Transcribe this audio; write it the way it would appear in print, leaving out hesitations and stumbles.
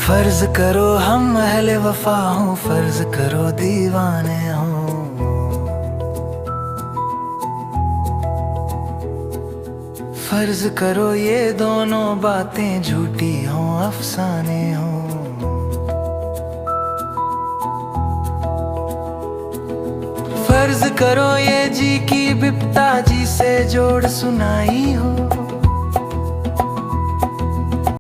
फर्ज करो हम अहले वफा हों, फर्ज करो दीवाने हों। फर्ज करो ये दोनों बातें झूठी हों, अफसाने हों। फर्ज करो ये जी की बिपता जी से जोड़ सुनाई हो।